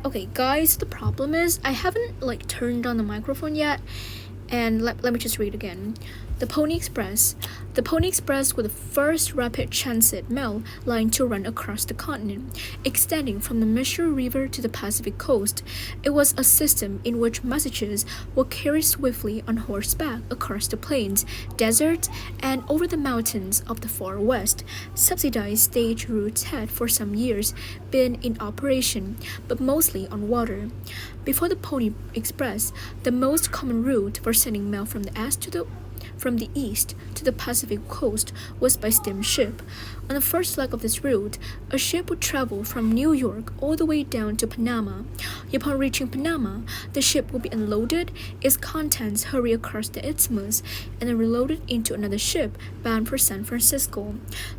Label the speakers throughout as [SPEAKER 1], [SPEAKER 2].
[SPEAKER 1] Okay, guys, the problem is I haven't turned on the microphone yet, and let me just read again. The Pony Express. The Pony Express was the first rapid transit mail line to run across the continent, extending from the Missouri River to the Pacific coast. It was a system in which messages were carried swiftly on horseback across the plains, deserts, and over the mountains of the far west. Subsidized stage routes had for some years been in operation, but mostly on water. Before the Pony Express, the most common route for sending mail from the east to the Pacific coast was by steamship. On the first leg of this route, a ship would travel from New York all the way down to Panama. Upon reaching Panama, the ship would be unloaded, its contents hurry across the isthmus, and then reloaded into another ship bound for San Francisco.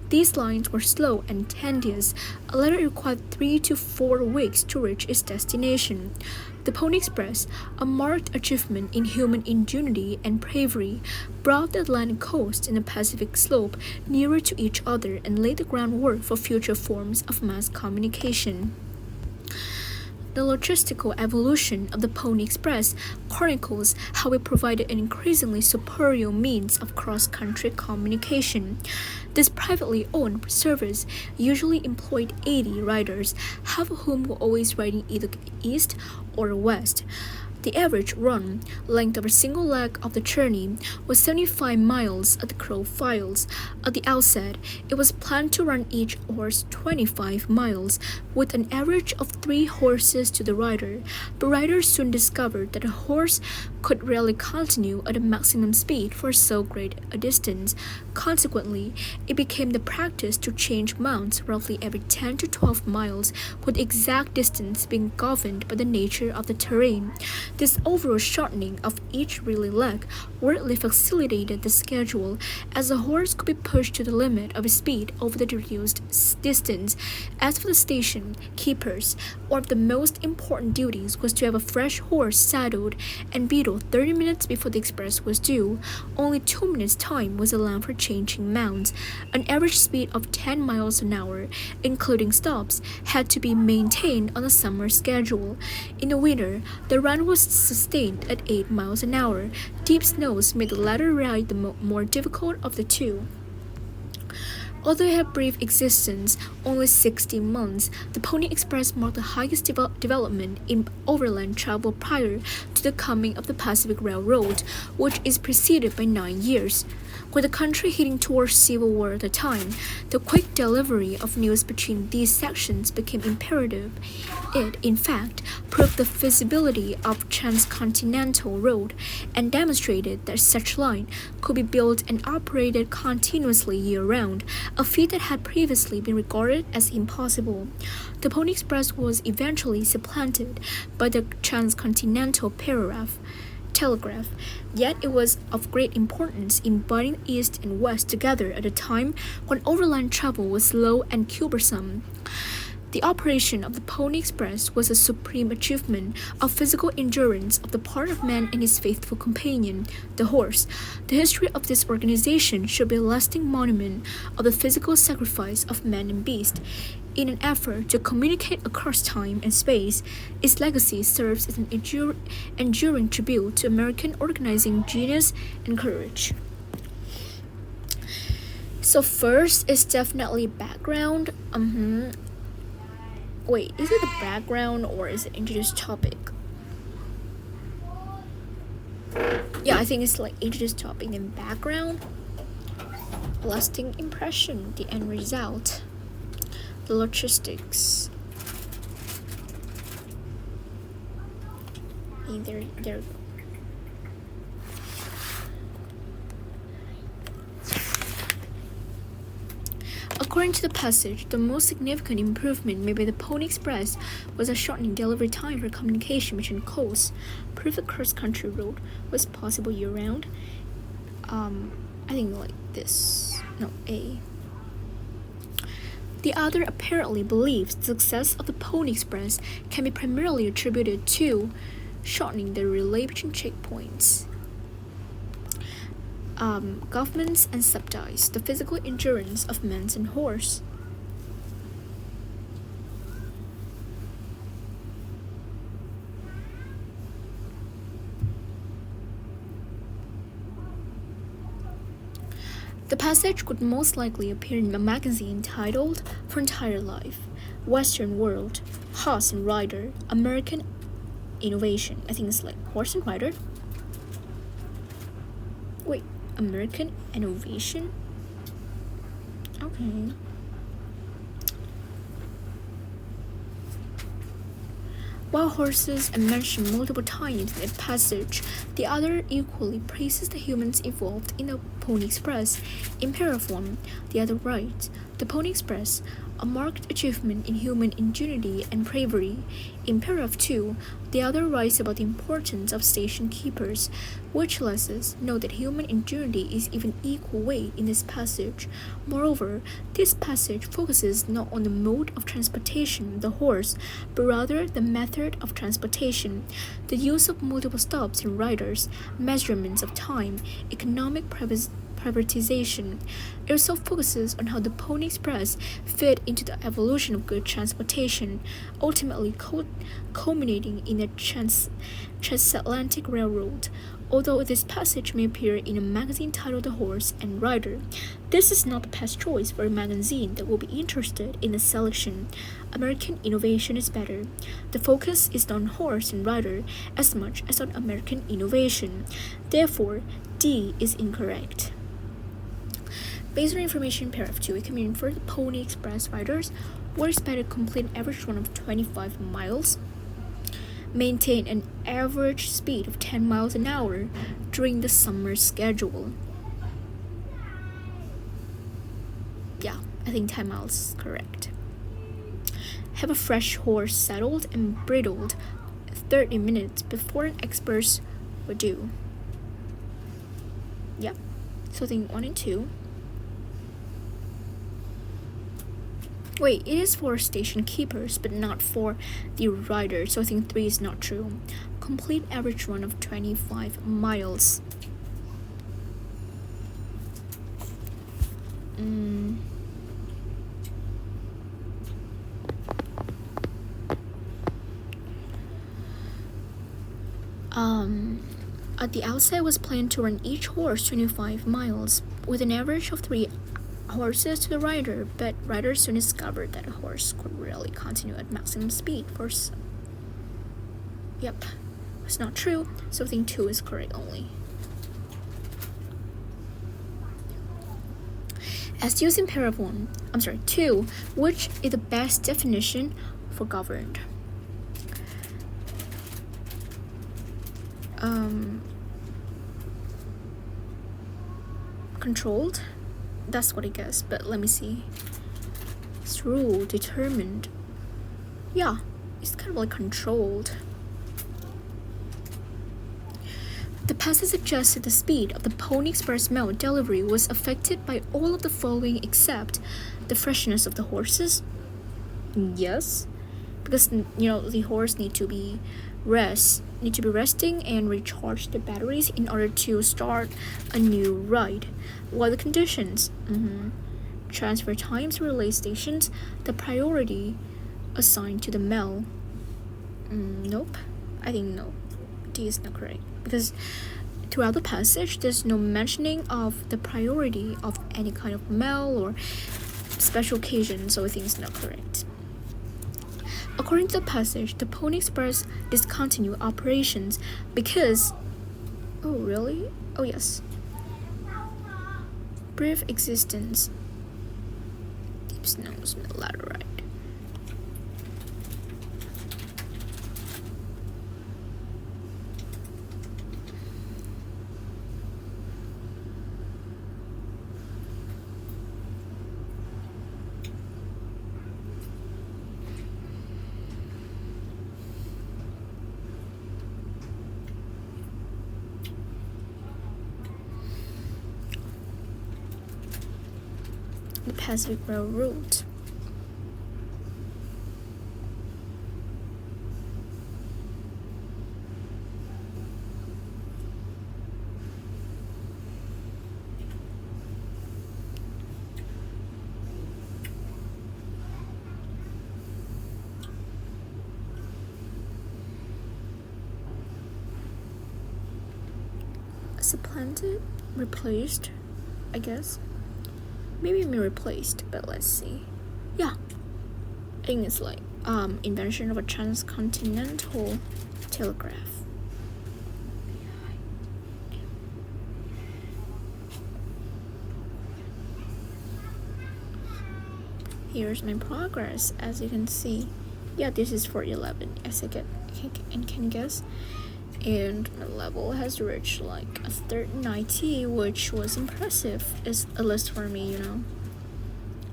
[SPEAKER 1] These lines were slow and tedious. A letter required 3 to 4 weeks to reach its destination. The Pony Express, a marked achievement in human ingenuity and bravery, brought the Atlantic coast and the Pacific slope nearer to each other and laid the groundwork for future forms of mass communication. The logistical evolution of the Pony Express chronicles how it provided an increasingly superior means of cross-country communication. This privately owned service usually employed 80 riders, half of whom were always riding either east or west. The average run length of a single leg of the journey was 75 miles at the crow files. At the outset, it was planned to run each horse 25 miles, with an average of 3 horses to the rider. But riders soon discovered that a horse could rarely continue at a maximum speed for so great a distance. Consequently, it became the practice to change mounts roughly every 10 to 12 miles, with the exact distance being governed by the nature of the terrain. This overall shortening of each relay leg greatly facilitated the schedule, as the horse could be pushed to the limit of his speed over the reduced distance. As for the station keepers, one of the most important duties was to have a fresh horse saddled and bridled 30 minutes before the express was due. Only 2 minutes' time was allowed for changing mounts. An average speed of 10 miles an hour, including stops, had to be maintained on the summer schedule. In the winter, the run was sustained at 8 miles an hour. Deep snows made the latter ride the more difficult of the two. Although it had brief existence, only 16 months, the Pony Express marked the highest development in overland travel prior to the coming of the Pacific Railroad, which is preceded by 9 years. With the country heading towards civil war at the time, the quick delivery of news between these sections became imperative. It, in fact, proved the feasibility of transcontinental road and demonstrated that such line could be built and operated continuously year-round, a feat that had previously been regarded as impossible. The Pony Express was eventually supplanted by the transcontinental telegraph, yet it was of great importance in binding East and West together at a time when overland travel was slow and cumbersome. The operation of the Pony Express was a supreme achievement of physical endurance on the part of man and his faithful companion, the horse. The history of this organization should be a lasting monument of the physical sacrifice of man and beast. In an effort to communicate across time and space, its legacy serves as an enduring tribute to American organizing genius and courage. So first is definitely background. Wait, is it the background or is it introduce topic? Yeah, I think it's introduce topic and background. Lasting impression, the end result. The logistics. There we go. According to the passage, the most significant improvement made by the Pony Express was a shortening delivery time for communication between coasts. Proof the cross-country road was possible year-round. I think this. No, A. The author apparently believes the success of the Pony Express can be primarily attributed to shortening the relay between checkpoints. Governments and subsidize the physical endurance of men and horse. The passage would most likely appear in a magazine titled Frontier Life, Western World, Horse and Rider, American Innovation. I think it's like Horse and Rider. Wait, American Innovation? Okay. While horses are mentioned multiple times in the passage, the other equally praises the humans involved in the Pony Express. In paragraph 1, the other writes, "The Pony Express, a marked achievement in human ingenuity and bravery." In paragraph 2, the other writes about the importance of station keepers, which lets us know that human ingenuity is even equal weight in this passage. Moreover, this passage focuses not on the mode of transportation, the horse, but rather the method of transportation, the use of multiple stops and riders, measurements of time, economic privatization. It also focuses on how the Pony Express fit into the evolution of good transportation, ultimately culminating in a transatlantic railroad. Although this passage may appear in a magazine titled The Horse and Rider, this is not the best choice for a magazine that will be interested in a selection. American Innovation is better. The focus is on Horse and Rider as much as on American innovation. Therefore, D is incorrect. Based on information in paragraph 2, we can infer the Pony Express riders were expected to complete an average run of 25 miles, maintain an average speed of 10 miles an hour during the summer schedule. Yeah, I think 10 miles is correct. Have a fresh horse saddled and bridled 30 minutes before an express would due. Yeah, so I think 1 and 2. Wait, it is for station keepers, but not for the riders, so I think 3 is not true. Complete average run of 25 miles. At the outset, it was planned to run each horse 25 miles, with an average of 3 horses to the rider, but riders soon discovered that a horse could rarely continue at maximum speed for some. Yep, it's not true, so I think 2 is correct only. As used in paragraph 2, which is the best definition for governed? Controlled? That's what I guess, but let me see. It's rule determined. Yeah, it's kind of like controlled. The passage suggests that the speed of the Pony Express mail delivery was affected by all of the following except the freshness of the horses. Yes, because the horse need to be resting and recharge the batteries in order to start a new ride. Weather conditions, transfer times, relay stations, the priority assigned to the mail. Nope, I think no. D is not correct because throughout the passage there's no mentioning of the priority of any kind of mail or special occasion, so I think it's not correct. According to the passage, the Pony Express discontinued operations because... Oh, really? Oh, yes. Brief existence. Deep snows, laterite. The Pacific Railroad. Supplanted, replaced, I guess. maybe replaced, but let's see. Yeah, I think it's like invention of a transcontinental telegraph. Here's my progress, as you can see. Yeah, this is for 11, as I can guess. And my level has reached like a 3090, which was impressive. It's a list for me, you know.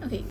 [SPEAKER 1] Okay.